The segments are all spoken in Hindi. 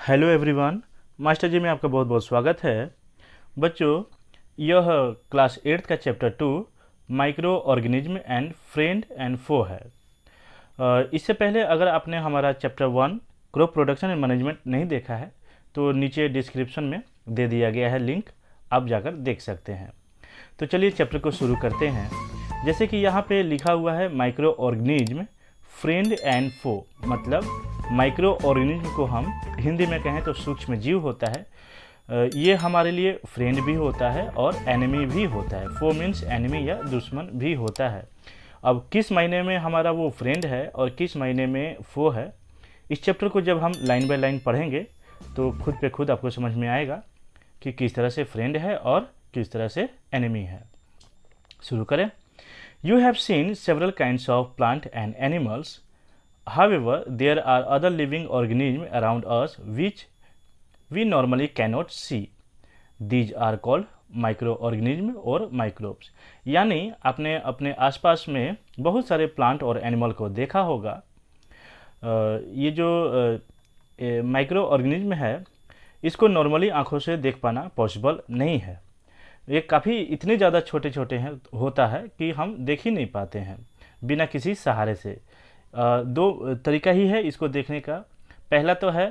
हेलो एवरीवन, मास्टर जी में आपका बहुत बहुत स्वागत है। बच्चों, यह क्लास 8th का chapter 2 micro organism and friend and foe है। इससे पहले अगर आपने हमारा chapter 1 crop production and management नहीं देखा है तो नीचे डिस्क्रिप्शन में दे दिया गया है लिंक, आप जाकर देख सकते हैं। तो चलिए चैप्टर को शुरू करते हैं। जैसे कि यहाँ पे लिखा हुआ है माइक्रो ऑर्गेनिज्म फ्रेंड एंड फो, मतलब माइक्रो ऑर्गेनिज्म को हम हिंदी में कहें तो सूक्ष्म जीव होता है। ये हमारे लिए फ्रेंड भी होता है और एनिमी भी होता है। फो मीन्स एनिमी या दुश्मन भी होता है। अब किस महीने में हमारा वो फ्रेंड है और किस महीने में फो है, इस चैप्टर को जब हम लाइन बाय लाइन पढ़ेंगे तो खुद पे खुद आपको समझ में आएगा कि किस तरह से फ्रेंड है और किस तरह से एनिमी है। शुरू करें। You have seen several kinds of plant and animals. However, there are other living organisms around us which we normally cannot see. These are called microorganisms और microbes। यानी आपने अपने आसपास में बहुत सारे प्लांट और एनिमल को देखा होगा। ये जो माइक्रो ऑर्गेनिज्म है इसको नॉर्मली आंखों से देख पाना पॉसिबल नहीं है। ये काफ़ी इतने ज़्यादा छोटे छोटे हैं होता है कि हम देख ही नहीं पाते हैं बिना किसी सहारे से। दो तरीका ही है इसको देखने का। पहला तो है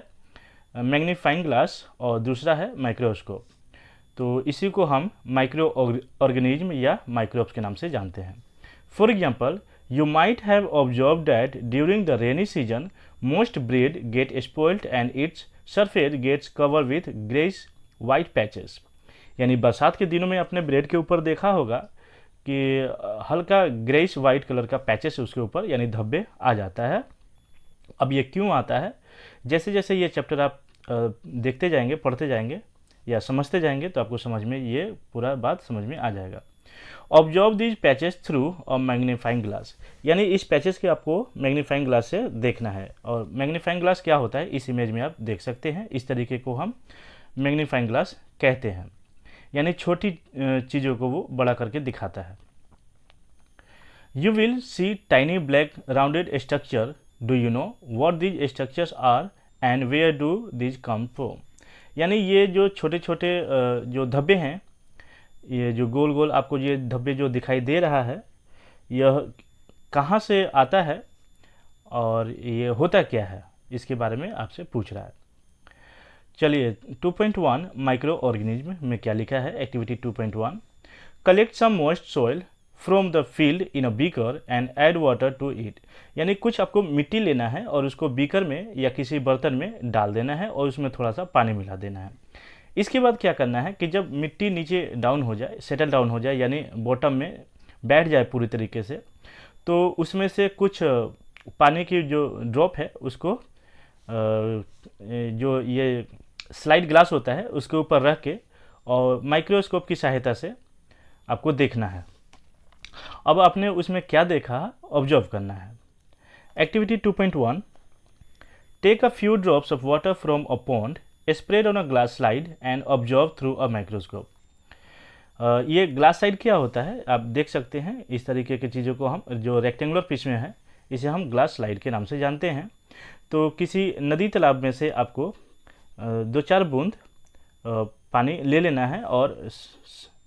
मैग्नीफाइंग ग्लास और दूसरा है माइक्रोस्कोप। तो इसी को हम माइक्रो ऑर्गेनिज्म या माइक्रोब्स के नाम से जानते हैं। For example, you might have observe that during the rainy season most bread get spoiled and its surface gets cover with greyish white patches. यानी बरसात के दिनों में अपने ब्रेड के ऊपर देखा होगा कि हल्का ग्रेइश वाइट कलर का पैचेस उसके ऊपर यानी धब्बे आ जाता है। अब ये क्यों आता है, जैसे जैसे ये चैप्टर आप देखते जाएंगे, पढ़ते जाएंगे या समझते जाएंगे तो आपको समझ में ये पूरा बात समझ में आ जाएगा। Observe these patches through a magnifying glass, यानी इस पैचेस के आपको मैग्नीफाइंग ग्लास से देखना है। और मैग्नीफाइंग ग्लास क्या होता है इस इमेज में आप देख सकते हैं। इस तरीके को हम मैग्नीफाइंग ग्लास कहते हैं, यानी छोटी चीज़ों को वो बड़ा करके दिखाता है। You will see tiny black rounded structure. Do you know what these structures are and where do these come from. यानी ये जो छोटे छोटे जो धब्बे हैं, ये जो गोल गोल आपको ये धब्बे जो दिखाई दे रहा है, यह कहाँ से आता है और ये होता क्या है, इसके बारे में आपसे पूछ रहा है। चलिए 2.1 माइक्रो ऑर्गेनिज्म में क्या लिखा है। Activity 2.1, collect some moist soil from the field in a beaker and add water to it. यानी कुछ आपको मिट्टी लेना है और उसको बीकर में या किसी बर्तन में डाल देना है और उसमें थोड़ा सा पानी मिला देना है। इसके बाद क्या करना है कि जब मिट्टी नीचे डाउन हो जाए, सेटल डाउन हो जाए, यानी बॉटम में बैठ जाए पूरी तरीके से, तो उसमें से कुछ पानी की जो ड्रॉप है उसको जो ये स्लाइड ग्लास होता है उसके ऊपर रख के और माइक्रोस्कोप की सहायता से आपको देखना है। अब आपने उसमें क्या देखा ऑब्जर्व करना है। Activity 2.1, take a few drops of water from a pond, spread on a glass slide and observe through a microscope. ये ग्लास स्लाइड क्या होता है आप देख सकते हैं। इस तरीके की चीज़ों को हम जो रेक्टेंगुलर पीस में है इसे हम ग्लास स्लाइड के नाम से जानते हैं। तो किसी नदी तालाब में से आपको 2-4 बूंद पानी ले लेना है और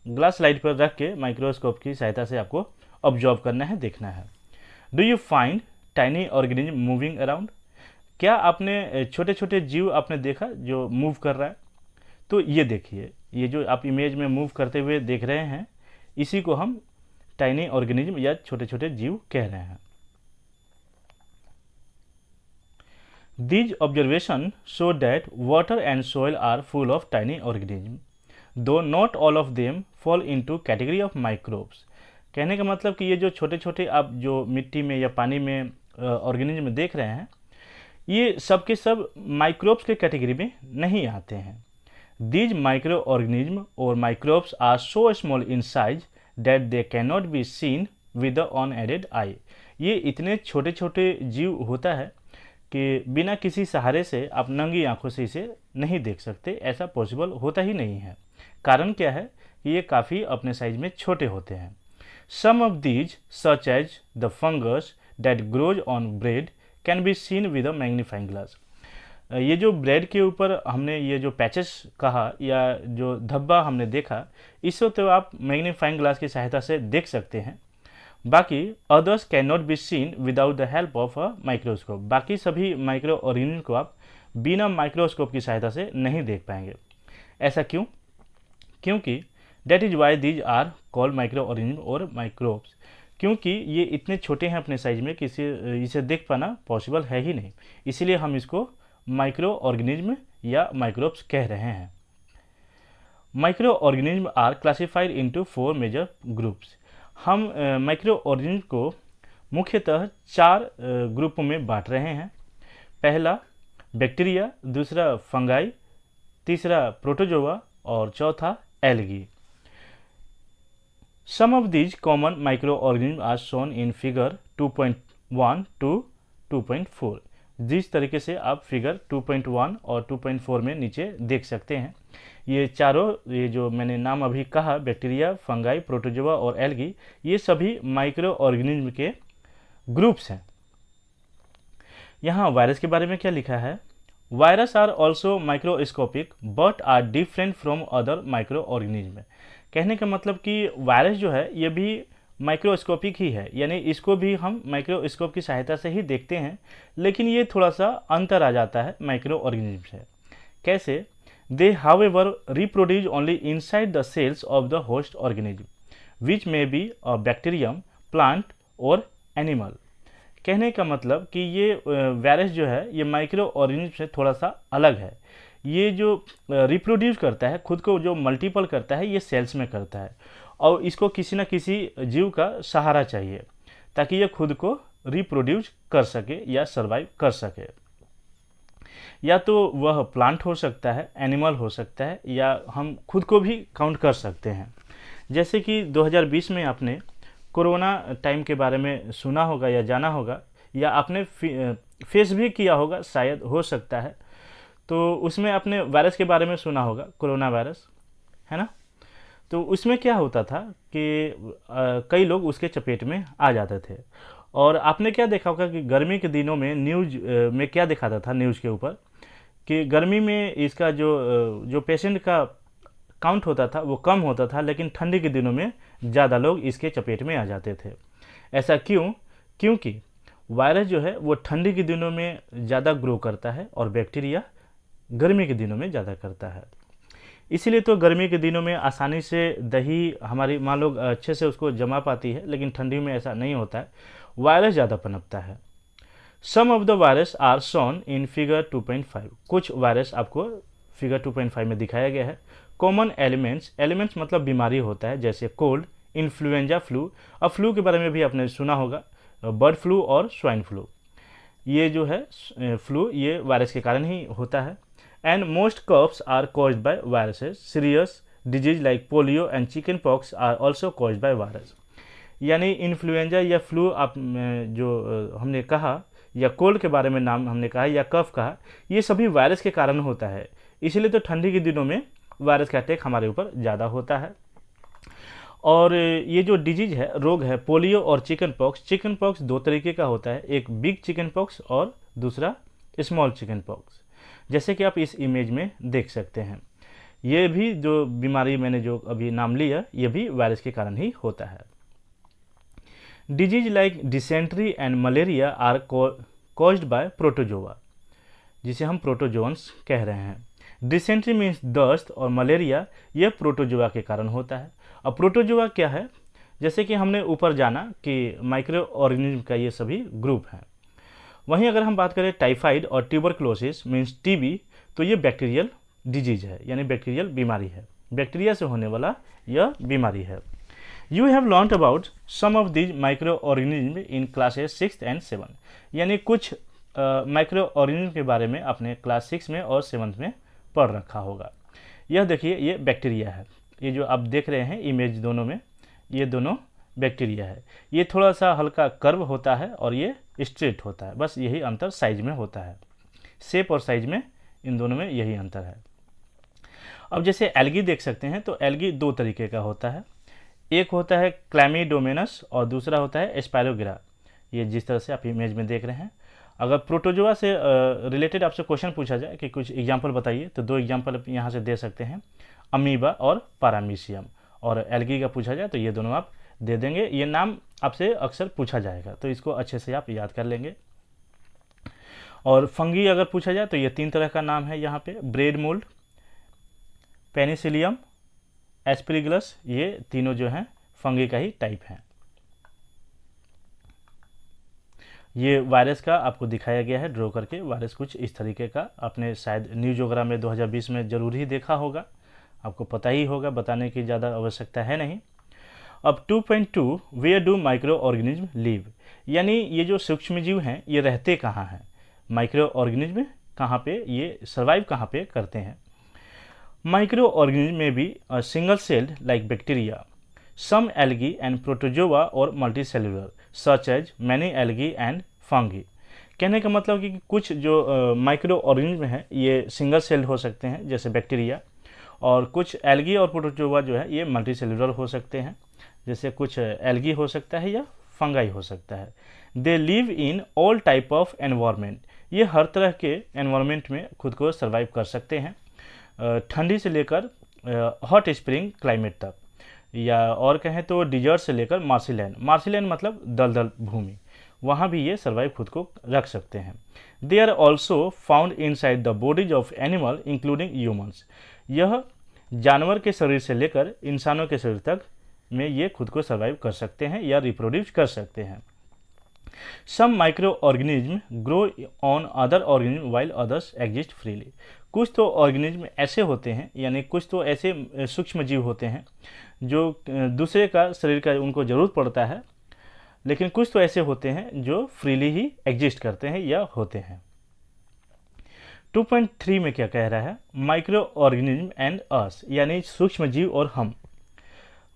ग्लास स्लाइड पर रख के माइक्रोस्कोप की सहायता से आपको ऑब्जर्व करना है, देखना है। Do you find tiny organism moving around. क्या आपने छोटे छोटे जीव आपने देखा जो मूव कर रहा है। तो ये देखिए, ये जो आप इमेज में मूव करते हुए देख रहे हैं इसी को हम टाइनी ऑर्गेनिज्म या छोटे छोटे जीव कह रहे हैं। These observations show that water and soil are full of tiny organisms, though not all of them fall into category of microbes। कहने का मतलब कि ये जो छोटे छोटे आप जो मिट्टी में या पानी में ऑर्गेनिज्म देख रहे हैं ये सब के सब माइक्रोब्स के कैटेगरी में नहीं आते हैं। These माइक्रो ऑर्गेनिज्म और microbes are so small in size that they can not be seen with the unaided eye. ये इतने छोटे छोटे जीव होता है कि बिना किसी सहारे से आप नंगी आंखों से इसे नहीं देख सकते, ऐसा पॉसिबल होता ही नहीं है। कारण क्या है कि ये काफ़ी अपने साइज में छोटे होते हैं। Some of these such as the fungus that grows on bread can be seen with a magnifying glass. ये जो ब्रेड के ऊपर हमने ये जो पैचेस कहा या जो धब्बा हमने देखा, इसको तो आप मैग्नीफाइंग ग्लास की सहायता से देख सकते हैं। बाकी others can not be scene without the help of a microscope. बाकी सभी माइक्रो ऑर्गेनिज्म को आप बिना माइक्रोस्कोप की सहायता से नहीं देख पाएंगे। ऐसा क्यों? क्योंकि that is why these are called micro organism और माइक्रोब्स। क्योंकि ये इतने छोटे हैं अपने साइज में कि इसे देख पाना पॉसिबल है ही नहीं, इसीलिए हम इसको माइक्रो ऑर्गेनिज्म या माइक्रोब्स कह रहे हैं। Micro organism are classified into 4 major groups. हम माइक्रो ऑर्गेनिज्म को मुख्यतः 4 ग्रुप में बांट रहे हैं। पहला बैक्टीरिया, दूसरा फंगाई, तीसरा प्रोटोजोआ और चौथा algae. Some of these common microorganisms are shown in figure 2.1 to 2.4। जिस तरीके से आप फिगर 2.1 और 2.4 में नीचे देख सकते हैं, ये चारों, ये जो मैंने नाम अभी कहा, बैक्टीरिया, फंगाई, प्रोटोजोआ और एल्गी, ये सभी माइक्रो ऑर्गेनिज्म के ग्रुप्स हैं। यहाँ वायरस के बारे में क्या लिखा है? Virus are also microscopic but are different from other micro organism. कहने का मतलब कि वायरस जो है ये भी माइक्रोस्कोपिक ही है, यानी इसको भी हम माइक्रोस्कोप की सहायता से ही देखते हैं, लेकिन ये थोड़ा सा अंतर आ जाता है माइक्रो ऑर्गेनिज्म से। कैसे? They however reproduce only inside the cells of the host organism which may be a bacterium, plant और एनिमल। कहने का मतलब कि ये वायरस जो है ये माइक्रो ऑर्गेनिज्म से थोड़ा सा अलग है। ये जो रिप्रोड्यूस करता है, खुद को जो मल्टीपल करता है, ये सेल्स में करता है और इसको किसी न किसी जीव का सहारा चाहिए ताकि ये खुद को रिप्रोड्यूस कर सके या सर्वाइव कर सके। या तो वह प्लांट हो सकता है, एनिमल हो सकता है, या हम खुद को भी काउंट कर सकते हैं। जैसे कि 2020 में आपने कोरोना टाइम के बारे में सुना होगा या जाना होगा, या आपने फेस भी किया होगा, शायद हो सकता है, तो उसमें आपने वायरस के बारे में सुना होगा, कोरोना वायरस, है ना। तो उसमें क्या होता था कि कई लोग उसके चपेट में आ जाते थे। और आपने क्या देखा होगा कि गर्मी के दिनों में न्यूज़ में क्या दिखाता था, न्यूज़ के ऊपर, कि गर्मी में इसका जो पेशेंट का काउंट होता था वो कम होता था, लेकिन ठंडी के दिनों में ज़्यादा लोग इसके चपेट में आ जाते थे। ऐसा क्यों? क्योंकि वायरस जो है वो ठंडी के दिनों में ज़्यादा ग्रो करता है और बैक्टीरिया गर्मी के दिनों में ज़्यादा करता है। इसीलिए तो गर्मी के दिनों में आसानी से दही हमारी माँ लोग अच्छे से उसको जमा पाती है, लेकिन ठंडी में ऐसा नहीं होता है, वायरस ज़्यादा पनपता है। Some of the virus are shown in figure 2.5। कुछ वायरस आपको फिगर 2.5 में दिखाया गया है। कॉमन एलिमेंट्स, एलिमेंट्स मतलब बीमारी होता है, जैसे कोल्ड, इन्फ्लुएंजा, फ्लू। अब फ्लू के बारे में भी आपने सुना होगा, बर्ड फ्लू और स्वाइन फ्लू। ये जो है फ्लू, ये वायरस के कारण ही होता है। And most coughs are caused by viruses. Serious disease like polio and chicken pox are also caused by virus. यानी इन्फ्लुएंजा या फ्लू आप जो हमने कहा, या कोल्ड के बारे में नाम हमने कहा, या कफ कहा, ये सभी वायरस के कारण होता है। इसलिए तो ठंडी के दिनों में वायरस का अटैक हमारे ऊपर ज़्यादा होता है। और ये जो डिजीज है, रोग है, पोलियो और चिकन पॉक्स। चिकन पॉक्स 2 तरीके का होता है, एक बिग चिकन पॉक्स और दूसरा स्मॉल चिकन पॉक्स, जैसे कि आप इस इमेज में देख सकते हैं। ये भी जो बीमारी मैंने जो अभी नाम लिया, ये भी वायरस के कारण ही होता है। Disease like dysentery and malaria are caused by protozoa, जिसे हम प्रोटोजोन्स कह रहे हैं। डिसेंट्री मीन्स दस्त और मलेरिया यह प्रोटोजोआ के कारण होता है। अब प्रोटोजोआ क्या है? जैसे कि हमने ऊपर जाना कि माइक्रो ऑर्गेनिज्म का ये सभी ग्रुप हैं। वहीं अगर हम बात करें टाइफाइड और ट्यूबरक्लोसिस मीन्स टीबी, तो ये बैक्टीरियल डिजीज है, यानी बैक्टीरियल बीमारी है, बैक्टीरिया से होने वाला यह बीमारी है। You have learned about some of these micro organism in classes 6 and 7। यानी कुछ माइक्रो ऑर्गेनिज्म के बारे में अपने क्लास 6 में और 7 में पढ़ रखा होगा। यह देखिए, ये बैक्टीरिया है, ये जो आप देख रहे हैं इमेज दोनों में, ये दोनों बैक्टीरिया है। ये थोड़ा सा हल्का कर्व होता है और ये स्ट्रेट होता है, बस यही अंतर साइज में होता है। शेप और साइज में इन दोनों में यही अंतर है। अब जैसे एल्गी देख सकते हैं, तो एल्गी 2 तरीके का होता है। एक होता है क्लैमिडोमोनास और दूसरा होता है स्पायरोगिरा, ये जिस तरह से आप इमेज में देख रहे हैं। अगर प्रोटोजोआ से रिलेटेड आपसे क्वेश्चन पूछा जाए कि कुछ एग्जाम्पल बताइए, तो 2 एग्जाम्पल यहाँ से दे सकते हैं, अमीबा और पारामीशियम। और एल्गी का पूछा जाए तो ये दोनों आप दे देंगे। ये नाम आपसे अक्सर पूछा जाएगा, तो इसको अच्छे से आप याद कर लेंगे। और फंगी अगर पूछा जाए तो ये 3 तरह का नाम है यहाँ पे, ब्रेड मोल्ड, पेनिसिलियम, एस्परीगलस, ये तीनों जो हैं फंगी का ही टाइप हैं। ये वायरस का आपको दिखाया गया है ड्रॉ करके। वायरस कुछ इस तरीके का, आपने शायद न्यूज वगैरह में 2020 में ज़रूर ही देखा होगा, आपको पता ही होगा, बताने की ज़्यादा आवश्यकता है नहीं। अब 2.2 where do micro organism live, यानी ये जो सूक्ष्म जीव हैं ये रहते कहाँ हैं, माइक्रो ऑर्गेनिज्म कहाँ पे, ये सर्वाइव कहाँ पे करते हैं। माइक्रो ऑर्गेनिज्म में भी single celled like bacteria, some algae and protozoa और multicellular such as many algae and fungi। कहने का मतलब कि कुछ जो माइक्रो ऑर्गेनिज्म हैं ये सिंगल सेल्ड हो सकते हैं जैसे बैक्टीरिया, और कुछ एल्गी और प्रोटोजोआ जो है ये मल्टीसेलुलर हो सकते हैं, जैसे कुछ एल्गी हो सकता है या फंगाई हो सकता है। They live in all type of environment, ये हर तरह के एनवायरनमेंट में खुद को सर्वाइव कर सकते हैं, ठंडी से लेकर हॉट स्प्रिंग क्लाइमेट तक, या और कहें तो डिजर्ट से लेकर मार्सीलैंड, मार्सीलैंड मतलब दलदल भूमि, वहाँ भी ये सर्वाइव खुद को रख सकते हैं। They are also found inside the bodies of animal including humans, यह जानवर के शरीर से लेकर इंसानों के शरीर तक में ये खुद को सर्वाइव कर सकते हैं या रिप्रोड्यूस कर सकते हैं। Some micro organism grow on other organism while others exist freely, कुछ तो ऑर्गेनिज्म ऐसे होते हैं, यानी कुछ तो ऐसे सूक्ष्म जीव होते हैं जो दूसरे का शरीर का उनको ज़रूरत पड़ता है, लेकिन कुछ तो ऐसे होते हैं जो फ्रीली ही एग्जिस्ट करते हैं या होते हैं। 2.3 में क्या कह रहा है, माइक्रो ऑर्गेनिज्म एंड अस, यानी सूक्ष्म जीव और हम।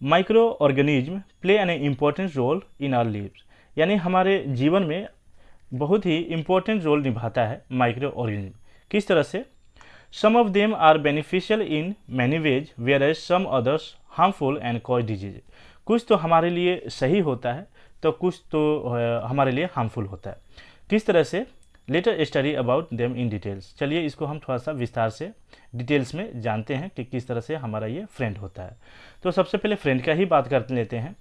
Micro organism play an important role in our lives, यानी हमारे जीवन में बहुत ही इम्पोर्टेंट रोल निभाता है माइक्रो ऑर्गेनिज्म। किस तरह से, some of them are beneficial in many ways whereas some others harmful and cause disease, कुछ तो हमारे लिए सही होता है तो कुछ तो हमारे लिए हार्मफुल होता है। किस तरह से, later study about them in details, चलिए इसको हम थोड़ा सा विस्तार से डिटेल्स में जानते हैं कि किस तरह से हमारा ये फ्रेंड होता है। तो सबसे पहले फ्रेंड का ही बात कर लेते हैं।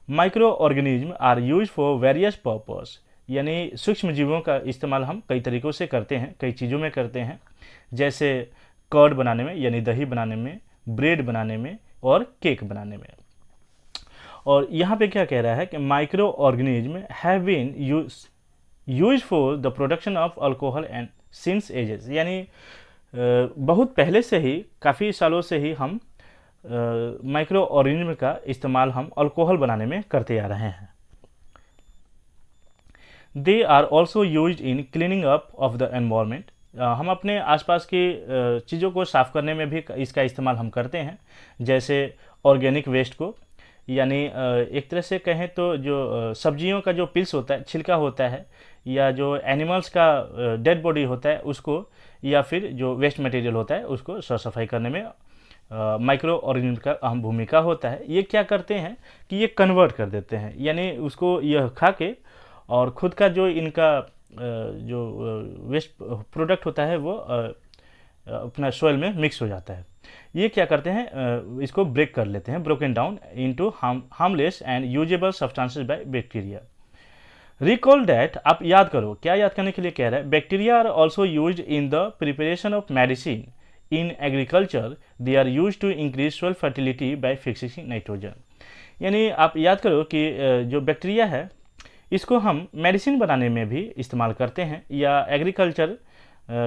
Micro organism are use for various purpose, यानी सूक्ष्म जीवों का इस्तेमाल हम कई तरीक़ों से करते हैं, कई चीज़ों में करते हैं, जैसे कर्ड बनाने में यानी दही बनाने में, ब्रेड बनाने में और केक बनाने में। और यहाँ पे क्या कह रहा है कि micro organism have been use for the production of alcohol and since ages, यानी बहुत पहले से ही, काफ़ी सालों से ही हम माइक्रो ऑर्गेनिज्म का इस्तेमाल हम अल्कोहल बनाने में करते आ रहे हैं। They are also use in cleaning up of the environment, हम अपने आसपास की चीज़ों को साफ़ करने में भी इसका इस्तेमाल हम करते हैं, जैसे ऑर्गेनिक वेस्ट को, यानी एक तरह से कहें तो जो सब्जियों का जो पिल्स होता है, छिलका होता है, या जो एनिमल्स का डेड बॉडी होता है उसको, या फिर जो वेस्ट मटेरियल होता है उसको साफ सफाई करने में माइक्रो ऑर्गेनिज्म का अहम भूमिका होता है। ये क्या करते हैं कि ये कन्वर्ट कर देते हैं, यानी उसको यह खा के और ख़ुद का जो इनका जो वेस्ट प्रोडक्ट होता है वो अपना सॉइल में मिक्स हो जाता है। ये क्या करते हैं, इसको ब्रेक कर लेते हैं, broken down into harmless and usable substances by bacteria. Recall that, आप याद करो, क्या याद करने के लिए कह रहा है, bacteria are also used in the preparation of medicine, in agriculture they are use to increase soil fertility by fixing nitrogen, यानी आप याद करो कि जो बैक्टीरिया है इसको हम मेडिसिन बनाने में भी इस्तेमाल करते हैं, या एग्रीकल्चर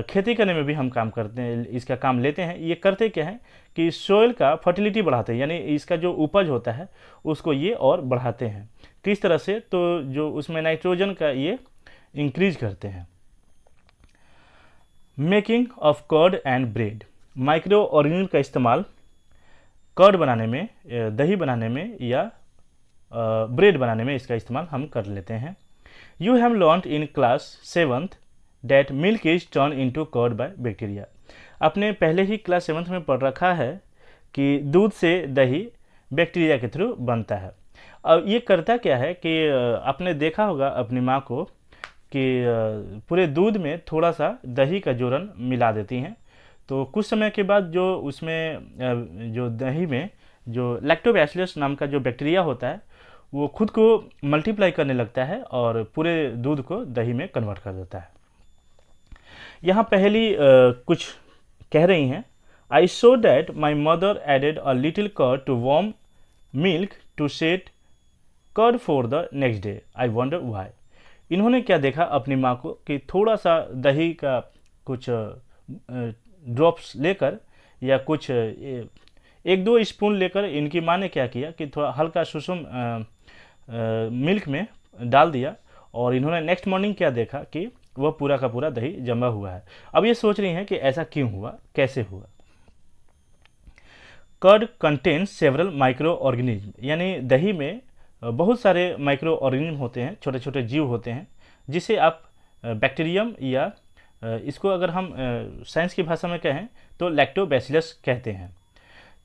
खेती करने में भी हम काम करते हैं, इसका काम लेते हैं। ये करते क्या है कि सोइल का फर्टिलिटी बढ़ाते हैं, यानी इसका जो उपज होता है उसको ये और बढ़ाते हैं। किस तरह से, तो जो उसमें नाइट्रोजन का ये इंक्रीज करते हैं। Making of curd and bread, micro organism का इस्तेमाल कर्ड बनाने में, दही बनाने में या ब्रेड बनाने में इसका इस्तेमाल हम कर लेते हैं। You have learned in class 7th that milk is turn into curd by bacteria, आपने पहले ही क्लास 7th में पढ़ रखा है कि दूध से दही बैक्टीरिया के थ्रू बनता है। अब ये करता क्या है कि आपने देखा होगा अपनी माँ को पूरे दूध में थोड़ा सा दही का जोरन मिला देती हैं। तो कुछ समय के बाद जो उसमें जो दही में जो लैक्टोबैसिलस नाम का जो बैक्टीरिया होता है वो खुद को मल्टीप्लाई करने लगता है और पूरे दूध को दही में कन्वर्ट कर देता है। यहाँ पहली कुछ कह रही हैं, I saw that my mother added a little curd to warm milk to set curd for the next day, I wonder why. इन्होंने क्या देखा अपनी माँ को कि थोड़ा सा दही का कुछ ड्रॉप्स लेकर या कुछ 1-2 स्पून लेकर इनकी माँ ने क्या किया कि थोड़ा हल्का सुसुम मिल्क में डाल दिया और इन्होंने नेक्स्ट मॉर्निंग क्या देखा कि वह पूरा का पूरा दही जमा हुआ है। अब ये सोच रही हैं कि ऐसा क्यों हुआ, कैसे हुआ। Curd contains several micro organism, यानी दही में बहुत सारे माइक्रो ऑर्गेनिज्म होते हैं, छोटे छोटे जीव होते हैं, जिसे आप बैक्टीरियम या इसको अगर हम साइंस की भाषा में कहें तो लैक्टोबैसिलस कहते हैं।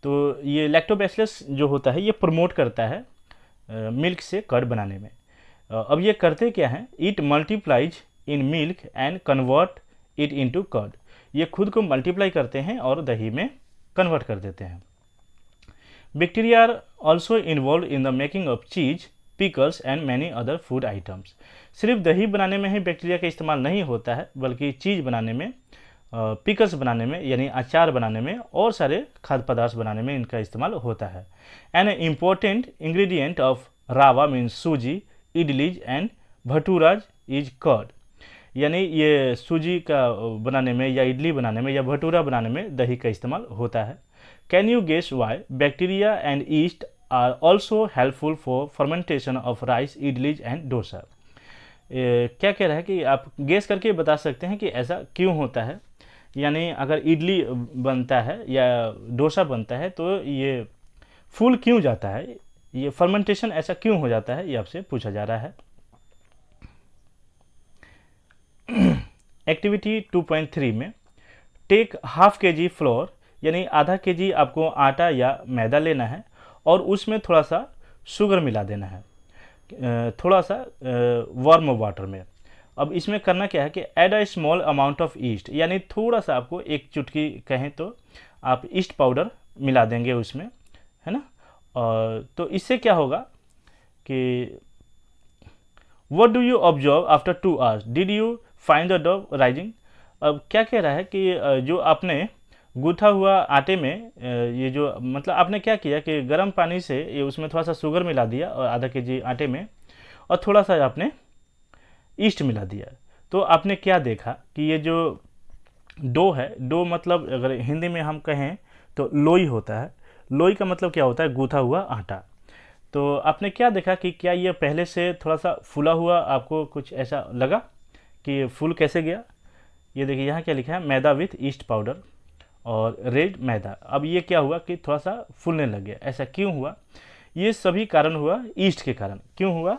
तो ये लैक्टोबैसिलस जो होता है ये प्रमोट करता है मिल्क से कर्ड बनाने में। अब ये करते क्या हैं, it multiplies in milk and convert it into curd. ये खुद को मल्टीप्लाई करते हैं और दही में कन्वर्ट कर देते हैं। Bacteria are also involve in the making of cheese, pickles and many other food items. सिर्फ दही बनाने में ही बैक्टीरिया का इस्तेमाल नहीं होता है, बल्कि चीज़ बनाने में, पिकल्स बनाने में यानी अचार बनाने में और सारे खाद्य पदार्थ बनाने में इनका इस्तेमाल होता है। An important ingredient of rava means सूजी, idlis and bhaturas is curd. यानी ये सूजी का बनाने में या इडली बनाने में या भटूरा बनाने में दही का इस्तेमाल होता है। Can you guess why bacteria and yeast are also helpful for fermentation of rice, idlis and dosa. क्या कह रहा है कि आप गेस करके बता सकते हैं कि ऐसा क्यों होता है। यानी अगर इडली बनता है या डोसा बनता है तो ये फूल क्यों जाता है, ये फर्मेंटेशन ऐसा क्यों हो जाता है, ये आपसे पूछा जा रहा है। एक्टिविटी 2.3 में टेक ½ kg फ्लोर, यानी ½ kg आपको आटा या मैदा लेना है और उसमें थोड़ा सा शुगर मिला देना है, थोड़ा सा वार्म वाटर में। अब इसमें करना क्या है कि add a small amount of east, यानी थोड़ा सा आपको 1 चुटकी कहें तो आप ईस्ट पाउडर मिला देंगे उसमें, है ना। तो इससे क्या होगा कि what do you observe after 2 hours, did you find the dough rising. अब क्या कह रहा है कि जो आपने गूथा हुआ आटे में ये जो मतलब आपने क्या किया कि गर्म पानी से ये उसमें थोड़ा सा शुगर मिला दिया और ½ kg आटे में और थोड़ा सा आपने ईस्ट मिला दिया। तो आपने क्या देखा कि ये जो डो है, डो मतलब अगर हिंदी में हम कहें तो लोई होता है। लोई का मतलब क्या होता है, गूथा हुआ आटा। तो आपने क्या देखा कि क्या ये पहले से थोड़ा सा फूला हुआ आपको कुछ ऐसा लगा कि फूल कैसे गया। ये देखिए यहाँ क्या लिखा है, मैदा विथ ईस्ट पाउडर और रेड मैदा। अब ये क्या हुआ कि थोड़ा सा फूलने लग गया। ऐसा क्यों हुआ, ये सभी कारण हुआ ईस्ट के कारण। क्यों हुआ,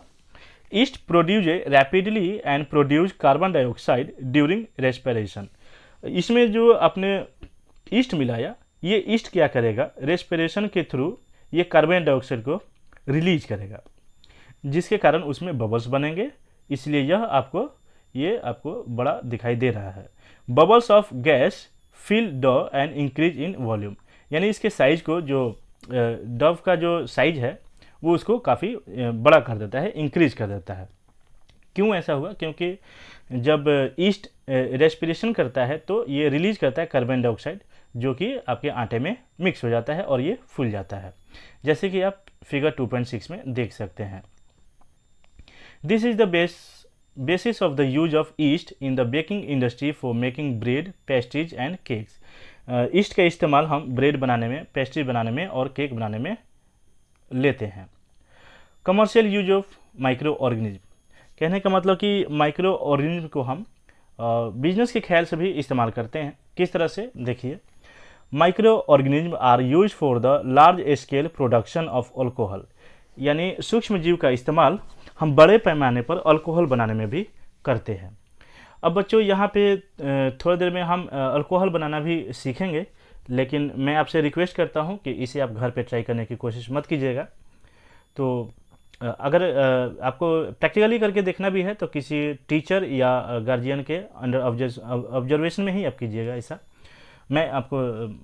east produce rapidly and produce carbon dioxide during respiration. इसमें जो आपने ईस्ट मिलाया, ये ईस्ट क्या करेगा, रेस्पिरेशन के थ्रू ये कार्बन डाइऑक्साइड को रिलीज करेगा, जिसके कारण उसमें बबल्स बनेंगे। इसलिए यह आपको बड़ा दिखाई दे रहा है। Bubbles of gas fill dough and increase in volume, यानी इसके साइज को, जो डव का जो साइज है वो उसको काफ़ी बड़ा कर देता है, इंक्रीज कर देता है। क्यों ऐसा हुआ, क्योंकि जब ईस्ट रेस्पिरेशन करता है तो ये रिलीज करता है कार्बन डाइऑक्साइड, जो कि आपके आटे में मिक्स हो जाता है और ये फूल जाता है, जैसे कि आप फिगर 2.6 में देख सकते हैं। This is the basis of the use of yeast in the baking industry for making bread, pastries and cakes. East का इस्तेमाल हम ब्रेड बनाने में, पेस्ट्री बनाने में और केक बनाने में लेते हैं। Commercial use of micro organism, कहने का मतलब कि माइक्रो ऑर्गेनिज्म को हम बिजनेस के ख्याल से भी इस्तेमाल करते हैं। किस तरह से, देखिए, micro organism are use for the large scale production of alcohol, यानी सूक्ष्म जीव का इस्तेमाल हम बड़े पैमाने पर अल्कोहल बनाने में भी करते हैं। अब बच्चों यहाँ पे थोड़ी देर में हम अल्कोहल बनाना भी सीखेंगे, लेकिन मैं आपसे रिक्वेस्ट करता हूँ कि इसे आप घर पे ट्राई करने की कोशिश मत कीजिएगा। तो अगर आपको प्रैक्टिकली करके देखना भी है तो किसी टीचर या गार्जियन के अंडर ऑब्जर्वेशन में ही आप कीजिएगा, ऐसा मैं आपको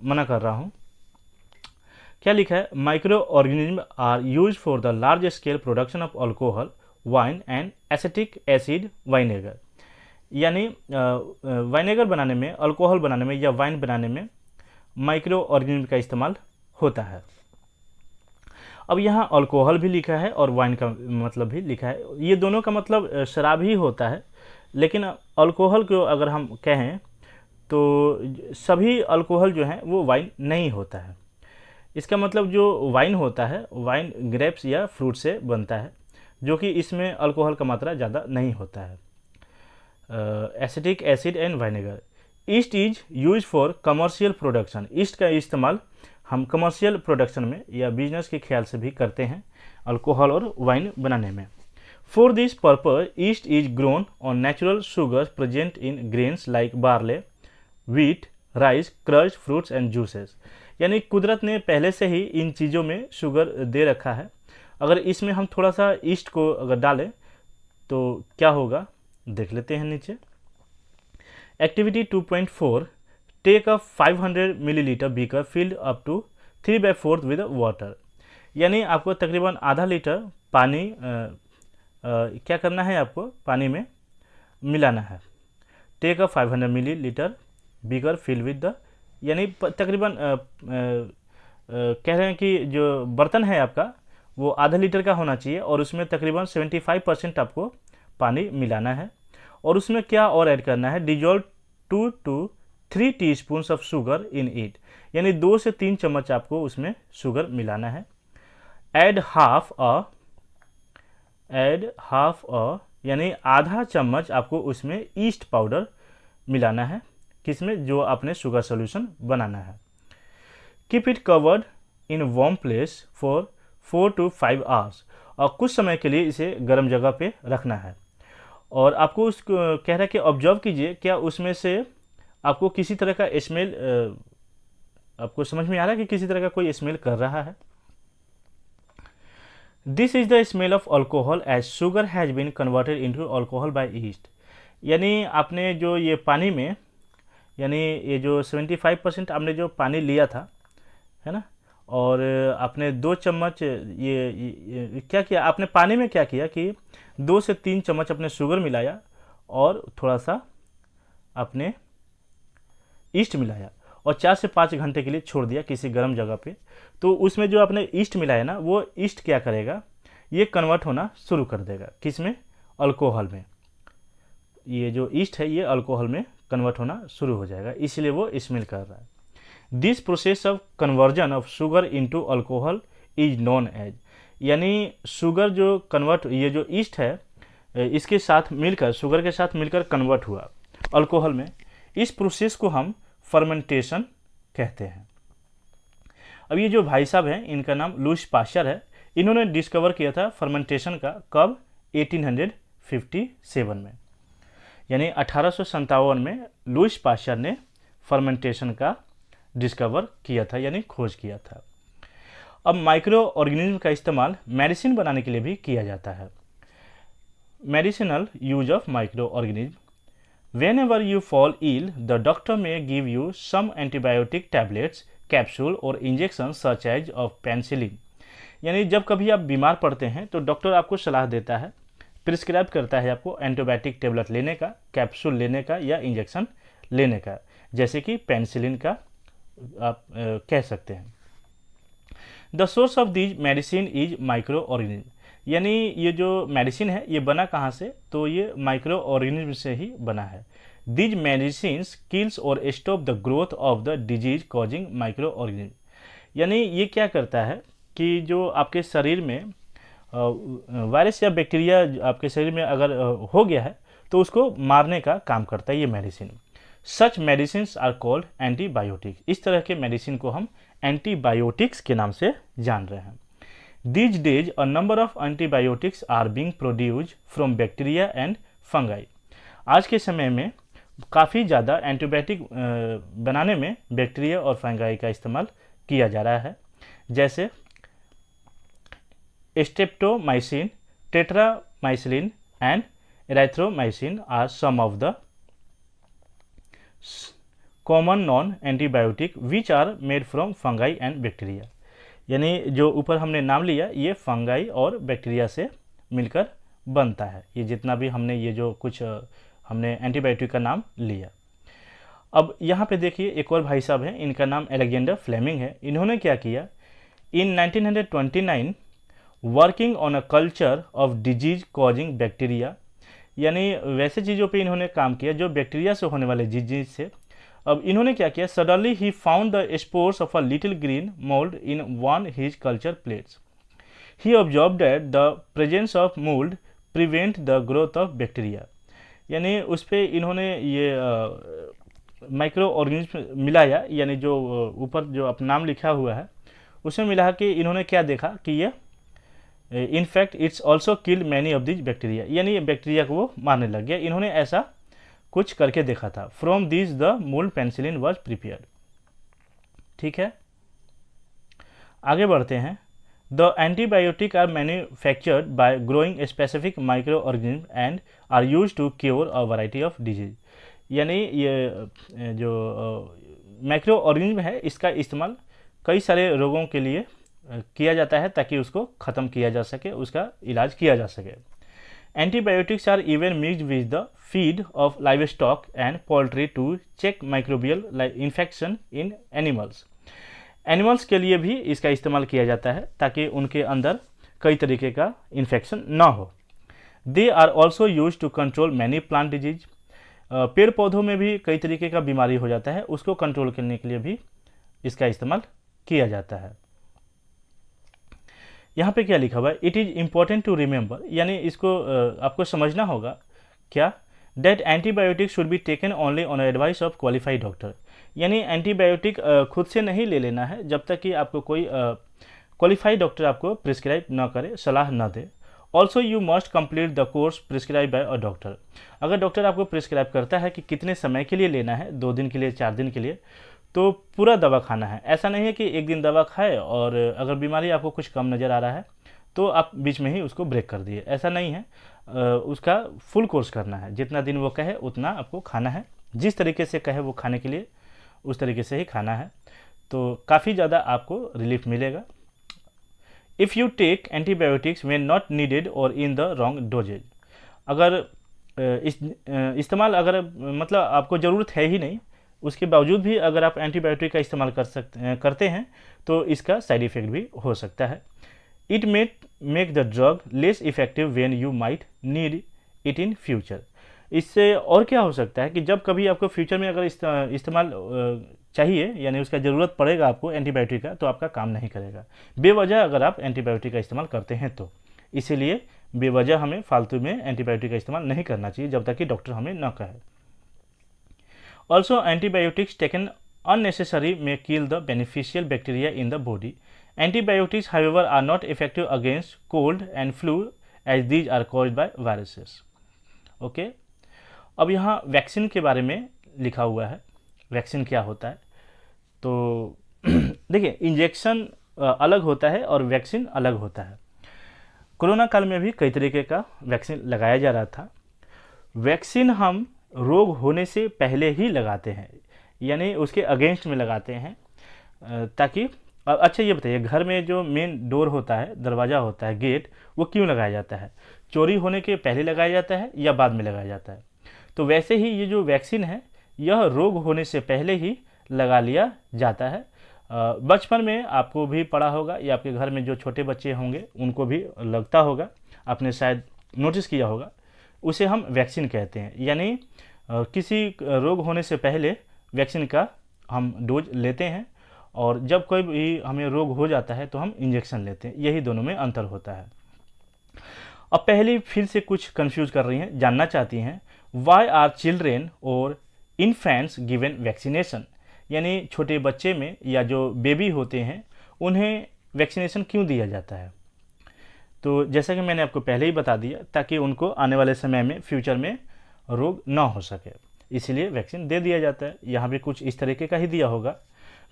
मना कर रहा हूँ। क्या लिखा है, micro organism are use for the large scale production of alcohol, wine and acetic acid vinegar. यानी वाइनेगर बनाने में, अल्कोहल बनाने में या वाइन बनाने में माइक्रो ऑर्गेनिज्म का इस्तेमाल होता है। अब यहाँ अल्कोहल भी लिखा है और वाइन का मतलब भी लिखा है, ये दोनों का मतलब शराब ही होता है, लेकिन अल्कोहल को अगर हम कहें तो सभी अल्कोहल जो है वो वाइन नहीं होता है। इसका मतलब जो वाइन होता है, वाइन ग्रेप्स या फ्रूट से बनता है, जो कि इसमें अल्कोहल का मात्रा ज़्यादा नहीं होता है। Acetic acid and vinegar. Yeast is use for commercial production. Yeast का इस्तेमाल हम कमर्शियल प्रोडक्शन में या बिजनेस के ख्याल से भी करते हैं अल्कोहल और वाइन बनाने में। For this purpose east is grown on natural sugars present in grains like barley, wheat, rice, crushed fruits and juices. यानी कुदरत ने पहले से ही इन चीज़ों में शुगर दे रखा है। अगर इसमें हम थोड़ा सा ईस्ट को अगर डालें तो क्या होगा, देख लेते हैं नीचे। Activity 2.4, take a 500 millilitre beaker filled up to 3/4 with water. यानी आपको तकरीबन आधा लीटर पानी क्या करना है, आपको पानी में मिलाना है। Take a 500 millilitre beaker fill with the, यानी तकरीबन कह रहे हैं कि जो बर्तन है आपका वो आधा लीटर का होना चाहिए और उसमें तकरीबन 75% आपको पानी मिलाना है। और उसमें क्या और ऐड करना है, dissolve 2 to 3 teaspoons of sugar in it. यानी 2 से 3 चम्मच आपको उसमें शुगर मिलाना है। ऐड हाफ अ यानी आधा चम्मच आपको उसमें ईस्ट पाउडर मिलाना है, किसमें, जो आपने शुगर सोल्यूशन बनाना है। Keep it covered in warm place for 4 to 5 hours. और कुछ समय के लिए इसे गर्म जगह पे रखना है। और आपको उसको कह रहा है कि ऑब्जर्व कीजिए, क्या उसमें से आपको किसी तरह का स्मेल, आपको समझ में आ रहा है कि किसी तरह का कोई स्मेल कर रहा है। This is the smell of alcohol as sugar has been converted into alcohol by yeast. यानी आपने जो ये पानी में, यानी ये जो 75% आपने जो पानी लिया था, है ना, और आपने 2 चम्मच ये क्या किया आपने पानी में, क्या किया कि 2 से 3 चम्मच अपने शुगर मिलाया और थोड़ा सा आपने ईस्ट मिलाया और 4 से 5 घंटे के लिए छोड़ दिया किसी गर्म जगह पे। तो उसमें जो आपने ईस्ट मिलाया ना, वो ईस्ट क्या करेगा, ये कन्वर्ट होना शुरू कर देगा, किसमें, अल्कोहल में। ये जो ईस्ट है ये अल्कोहल में कन्वर्ट होना शुरू हो जाएगा, इसलिए वो स्मेल कर रहा है। This process of conversion of sugar into alcohol is known as. यानी शुगर जो कन्वर्ट, ये जो ईस्ट है इसके साथ मिलकर, शुगर के साथ मिलकर कन्वर्ट हुआ अल्कोहल में, इस प्रोसेस को हम फर्मेंटेशन कहते हैं। अब ये जो भाई साहब हैं, इनका नाम लुईस पाश्चर है। इन्होंने डिस्कवर किया था फर्मेंटेशन का, कब, 1857 में। यानी 1857 में लुईस पाश्चर ने फर्मेंटेशन का डिस्कवर किया था, यानी खोज किया था। अब माइक्रो ऑर्गेनिज्म का इस्तेमाल मेडिसिन बनाने के लिए भी किया जाता है। Medicinal use of micro organism. Whenever you fall ill, the doctor may give you some antibiotic tablets, capsule और injections such as of penicillin। यानी जब कभी आप बीमार पड़ते हैं तो डॉक्टर आपको सलाह देता है, प्रिस्क्राइब करता है आपको एंटीबायोटिक टेबलेट लेने का, कैप्सूल लेने का या इंजेक्शन लेने का, जैसे कि पेनिसिलिन का आप कह सकते हैं। The source of these medicine is micro organism. यानी ये जो मेडिसिन है ये बना कहाँ से, तो ये माइक्रो ऑर्गेनिज्म से ही बना है। दीज मेडिसिन्स किल्स और stop the growth of the disease causing micro organism. यानी ये क्या करता है कि जो आपके शरीर में वायरस या बैक्टीरिया आपके शरीर में अगर हो गया है तो उसको मारने का काम करता है ये medicine. Such medicines are called antibiotics. इस तरह के मेडिसिन को हम एंटीबायोटिक्स के नाम से जान रहे हैं। These days, a number of antibiotics are being produced from bacteria and fungi। आज के समय में काफ़ी ज़्यादा एंटीबायोटिक बनाने में बैक्टीरिया और फंगाई का इस्तेमाल किया जा रहा है। जैसे streptomycin, tetramycin and erythromycin are some of the common non antibiotic which are made from fungi and bacteria. यानी जो ऊपर हमने नाम लिया ये फंगाई और बैक्टीरिया से मिलकर बनता है। ये जितना भी हमने ये जो कुछ हमने एंटीबायोटिक का नाम लिया। अब यहाँ पे देखिए एक और भाई साहब हैं, इनका नाम अलेक्जेंडर फ्लेमिंग है। इन्होंने क्या किया, इन 1929 working on a culture of disease causing bacteria, यानी वैसे चीज़ों पे इन्होंने काम किया जो बैक्टीरिया से होने वाले डिजीज से। अब इन्होंने क्या किया, suddenly he found the spores of a little green mould in one his culture plates. He observe that the presence of mould prevent the growth of bacteria. यानी उस पर इन्होंने ये माइक्रो ऑर्गेनिज्म मिलाया, यानी जो ऊपर जो अपना नाम लिखा हुआ है उसमें मिला कि इन्होंने क्या देखा कि ये in fact it's also killed many of this bacteria, यानी बैक्टीरिया को वो मारने लग गया। इन्होंने ऐसा कुछ करके देखा था। From this the mould penicillin was prepared. ठीक है, आगे बढ़ते हैं। The antibiotic are manufactured by growing specific micro organism and are use to cure a variety of disease. यानी ये जो माइक्रो ऑर्गेनिज्म है इसका इस्तेमाल कई सारे रोगों के लिए किया जाता है ताकि उसको ख़त्म किया जा सके, उसका इलाज किया जा सके। Antibiotics are even mixed with the feed of livestock and poultry to check microbial infection in animals. Animals के लिए भी इसका इस्तेमाल किया जाता है ताकि उनके अंदर कई तरीके का इन्फेक्शन ना हो। They are also used to control many plant disease. पेड़ पौधों में भी कई तरीके का बीमारी हो जाता है, उसको कंट्रोल करने के लिए भी इसका इस्तेमाल किया जाता है। यहाँ पे क्या लिखा हुआ है, it is important to remember, यानी इसको आपको समझना होगा क्या, that antibiotic should be taken only on advice of qualified doctor. यानी एंटीबायोटिक खुद से नहीं ले लेना है जब तक कि आपको कोई क्वालिफाइड डॉक्टर आपको प्रिस्क्राइब ना करे, सलाह ना दे। Also you must complete the course prescribe by a doctor. अगर डॉक्टर आपको प्रिस्क्राइब करता है कि कितने समय के लिए लेना है, 2 दिन के लिए, 4 दिन के लिए, तो पूरा दवा खाना है। ऐसा नहीं है कि एक दिन दवा खाए और अगर बीमारी आपको कुछ कम नज़र आ रहा है तो आप बीच में ही उसको ब्रेक कर दिए, ऐसा नहीं है। उसका फुल कोर्स करना है, जितना दिन वो कहे उतना आपको खाना है, जिस तरीके से कहे वो खाने के लिए उस तरीके से ही खाना है, तो काफ़ी ज़्यादा आपको रिलीफ मिलेगा। If you take antibiotics when not needed or in the wrong doses, अगर इस्तेमाल अगर मतलब आपको ज़रूरत है ही नहीं, उसके बावजूद भी अगर आप एंटीबायोटिक का इस्तेमाल करते हैं तो इसका साइड इफ़ेक्ट भी हो सकता है। It may make the drug less effective when you might need it in future. इससे और क्या हो सकता है कि जब कभी आपको फ्यूचर में अगर इस्तेमाल चाहिए, यानी उसका ज़रूरत पड़ेगा आपको एंटीबायोटिक का, तो आपका काम नहीं करेगा बेवजह अगर आप एंटीबायोटिक का इस्तेमाल करते हैं तो। इसीलिए बेवजह हमें फालतू में एंटीबायोटिक का इस्तेमाल नहीं करना चाहिए जब तक कि डॉक्टर हमें न कहे। Also antibiotics taken unnecessary may kill the beneficial bacteria in the body. Antibiotics, however, are not effective against cold and flu as these are caused by viruses. Okay? अब यहाँ वैक्सीन के बारे में लिखा हुआ है, वैक्सीन क्या होता है। तो देखिए, इंजेक्शन अलग होता है और वैक्सीन अलग होता है। कोरोना काल में भी कई तरीके का वैक्सीन लगाया जा रहा था। वैक्सीन हम रोग होने से पहले ही लगाते हैं, यानी उसके अगेंस्ट में लगाते हैं, ताकि अच्छा ये बताइए, घर में जो मेन डोर होता है, दरवाज़ा होता है, गेट, वो क्यों लगाया जाता है? चोरी होने के पहले लगाया जाता है या बाद में लगाया जाता है? तो वैसे ही ये जो वैक्सीन है यह रोग होने से पहले ही लगा लिया जाता है। बचपन में आपको भी पढ़ा होगा या आपके घर में जो छोटे बच्चे होंगे उनको भी लगता होगा, आपने शायद नोटिस किया होगा, उसे हम वैक्सीन कहते हैं। यानी किसी रोग होने से पहले वैक्सीन का हम डोज लेते हैं और जब कोई भी हमें रोग हो जाता है तो हम इंजेक्शन लेते हैं। यही दोनों में अंतर होता है। अब पहले फिर से कुछ कंफ्यूज कर रही हैं, जानना चाहती हैं, वाई आर चिल्ड्रेन और इन्फेंट्स गिवन वैक्सीनेशन, यानी छोटे बच्चे में या जो बेबी होते हैं उन्हें वैक्सीनेशन क्यों दिया जाता है? तो जैसा कि मैंने आपको पहले ही बता दिया, ताकि उनको आने वाले समय में फ्यूचर में रोग ना हो सके, इसलिए वैक्सीन दे दिया जाता है। यहाँ भी कुछ इस तरीके का ही दिया होगा।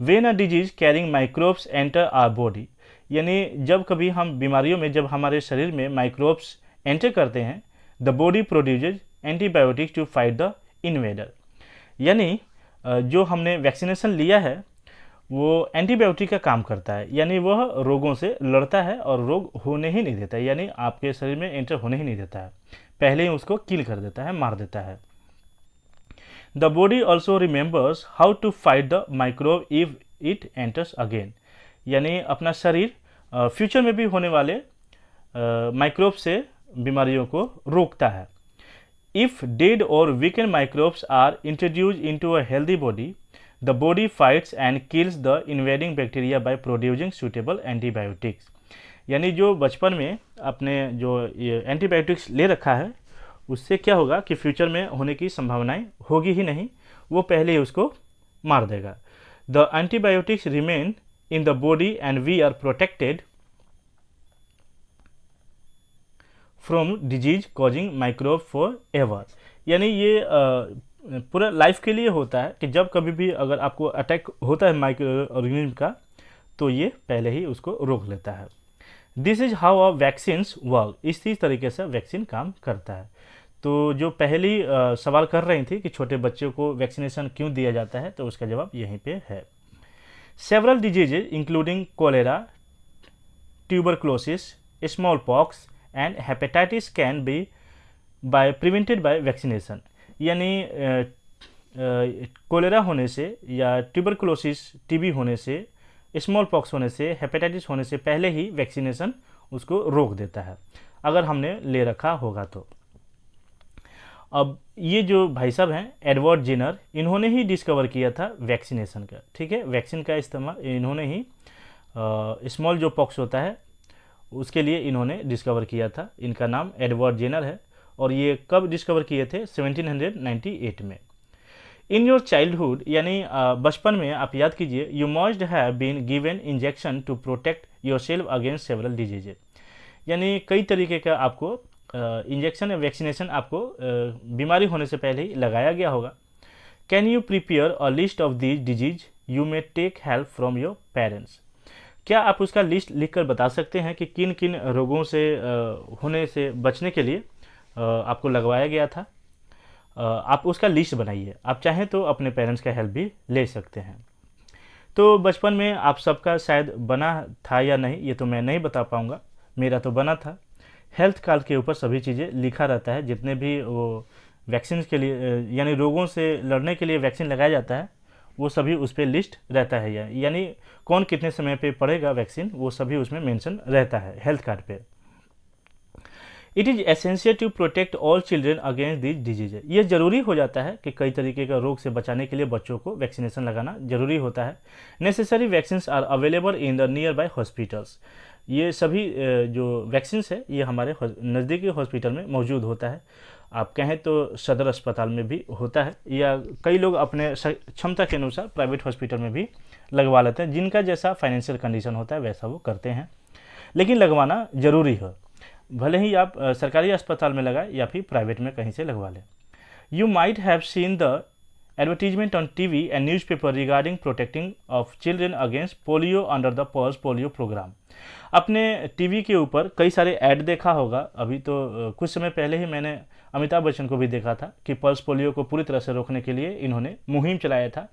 When a disease carrying microbes enter our body, यानी जब कभी हम बीमारियों में, जब हमारे शरीर में माइक्रोब्स एंटर करते हैं, the body produces antibiotics to fight the invader. यानी जो हमने वैक्सीनेशन लिया है वो एंटीबायोटिक का काम करता है, यानी वह रोगों से लड़ता है और रोग होने ही नहीं देता है, यानी आपके शरीर में एंटर होने ही नहीं देता है, पहले ही उसको किल कर देता है, मार देता है। The body also remembers how to fight the microbe if it enters again. यानी अपना शरीर फ्यूचर में भी होने वाले माइक्रोब से बीमारियों को रोकता है। If dead or weakened microbes are introduce into a healthy body, the body fights and kills the invading bacteria by producing suitable antibiotics. यानी जो बचपन में आपने जो ये एंटीबायोटिक्स ले रखा है, उससे क्या होगा कि फ्यूचर में होने की संभावनाएं होगी ही नहीं, वो पहले ही उसको मार देगा। The antibiotics remain in the body and we are protected from disease causing microbe forever. यानी ये पूरा लाइफ के लिए होता है कि जब कभी भी अगर आपको अटैक होता है माइक्रो ऑर्गेनिज्म का, तो ये पहले ही उसको रोक लेता है। This is how a vaccines work. इसी तरीके से वैक्सीन काम करता है। तो जो पहली सवाल कर रही थी कि छोटे बच्चों को वैक्सीनेशन क्यों दिया जाता है, तो उसका जवाब यहीं पे है। Several diseases including cholera, tuberculosis, smallpox and hepatitis can be prevented by vaccination. यानी कोलेरा होने से या ट्यूबरक्लोसिस टीबी होने से, स्मॉल पॉक्स होने से, हेपेटाइटिस होने से पहले ही वैक्सीनेशन उसको रोक देता है, अगर हमने ले रखा होगा तो। अब ये जो भाई साहब हैं एडवर्ड जेनर, इन्होंने ही डिस्कवर किया था वैक्सीनेशन का, ठीक है। वैक्सीन का इस्तेमाल इन्होंने ही स्मॉल जो पॉक्स होता है उसके लिए इन्होंने डिस्कवर किया था। इनका नाम एडवर्ड जेनर है और ये कब डिस्कवर किए थे? 1798 में। इन योर चाइल्डहुड, यानी बचपन में आप याद कीजिए, you must have been given injection to protect yourself against several diseases. यानी कई तरीके का आपको इंजेक्शन या वैक्सीनेशन आपको बीमारी होने से पहले ही लगाया गया होगा। Can you prepare a list of these disease you may take help from your parents. क्या आप उसका लिस्ट लिखकर बता सकते हैं कि किन किन रोगों से होने से बचने के लिए आपको लगवाया गया था? आप उसका लिस्ट बनाइए। आप चाहें तो अपने पेरेंट्स का हेल्प भी ले सकते हैं। तो बचपन में आप सबका शायद बना था या नहीं, ये तो मैं नहीं बता पाऊँगा, मेरा तो बना था। हेल्थ कार्ड के ऊपर सभी चीज़ें लिखा रहता है, जितने भी वो वैक्सीन के लिए यानी रोगों से लड़ने के लिए वैक्सीन लगाया जाता है, वो सभी उस पर लिस्ट रहता है। यानी कौन कितने समय पे पड़ेगा वैक्सीन, वो सभी उसमें मेंशन रहता है हेल्थ कार्ड पे। It is essential to protect all children against this disease. ये ज़रूरी हो जाता है कि कई तरीके का रोग से बचाने के लिए बच्चों को वैक्सीनेशन लगाना ज़रूरी होता है। Necessary vaccines are available in the nearby hospitals. ये सभी जो वैक्सीन्स है ये हमारे नज़दीकी हॉस्पिटल में मौजूद होता है। आप कहें तो सदर अस्पताल में भी होता है, या कई लोग अपने क्षमता के अनुसार प्राइवेट हॉस्पिटल में भी लगवा लेते हैं। जिनका जैसा फाइनेंशियल कंडीशन होता है वैसा वो करते हैं, लेकिन लगवाना ज़रूरी है, भले ही आप सरकारी अस्पताल में लगाएं या फिर प्राइवेट में कहीं से लगवा लें। You might have seen the advertisement on TV and newspaper regarding protecting of children against polio under the pulse polio programme. अपने टीवी के ऊपर कई सारे ऐड देखा होगा। अभी तो कुछ समय पहले ही मैंने अमिताभ बच्चन को भी देखा था कि पल्स पोलियो को पूरी तरह से रोकने के लिए इन्होंने मुहिम चलाया था,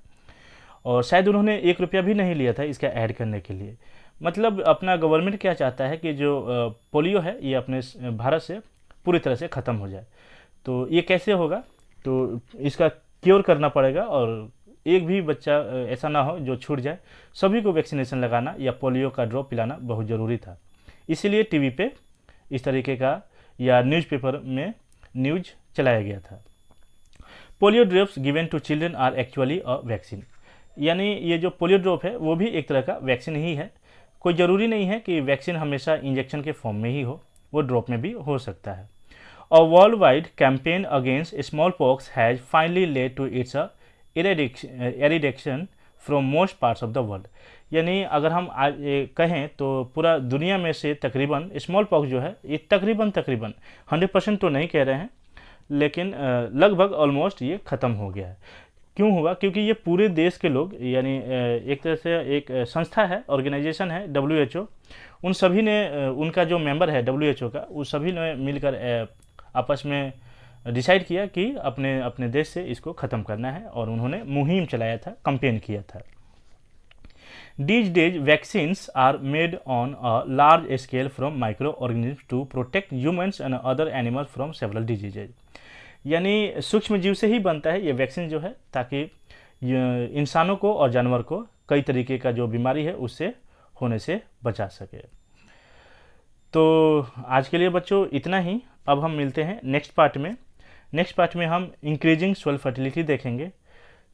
और शायद उन्होंने 1 रुपया भी नहीं लिया था इसका ऐड करने के लिए। मतलब अपना गवर्नमेंट क्या चाहता है कि जो पोलियो है ये अपने भारत से पूरी तरह से ख़त्म हो जाए। तो ये कैसे होगा? तो इसका क्योर करना पड़ेगा और एक भी बच्चा ऐसा ना हो जो छूट जाए। सभी को वैक्सीनेशन लगाना या पोलियो का ड्रॉप पिलाना बहुत ज़रूरी था, इसीलिए टीवी पे इस तरीके का या न्यूज़पेपर में न्यूज चलाया गया था। Polio drops given to children are actually a vaccine. यानी ये जो पोलियो ड्रॉप है वो भी एक तरह का वैक्सीन ही है। कोई ज़रूरी नहीं है कि वैक्सीन हमेशा इंजेक्शन के फॉर्म में ही हो, वो ड्रॉप में भी हो सकता है। A worldwide campaign against smallpox has finally led to its eradication from most parts of the world. यानी अगर हम आज कहें तो पूरा दुनिया में से तकरीबन स्मॉल पॉक्स जो है ये तकरीबन 100% तो नहीं कह रहे हैं, लेकिन लगभग ऑलमोस्ट ये ख़त्म हो गया है। क्यों हुआ? क्योंकि ये पूरे देश के लोग, यानी एक तरह से एक संस्था है, ऑर्गेनाइजेशन है WHO, उन सभी ने उनका जो मेंबर है WHO का, उस सभी ने मिलकर आपस में डिसाइड किया कि अपने अपने देश से इसको ख़त्म करना है, और उन्होंने मुहिम चलाया था, कंपेन किया था। These days, vaccines are made on a large scale from microorganisms to protect humans and other animals from several diseases. यानी सूक्ष्म जीव से ही बनता है ये वैक्सीन जो है, ताकि इंसानों को और जानवर को कई तरीके का जो बीमारी है उससे होने से बचा सके। तो आज के लिए बच्चों इतना ही। अब हम मिलते हैं नेक्स्ट पार्ट में। नेक्स्ट पार्ट में हम इंक्रीजिंग सोइल फर्टिलिटी देखेंगे।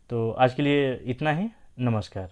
तो आज के लिए इतना ही। नमस्कार।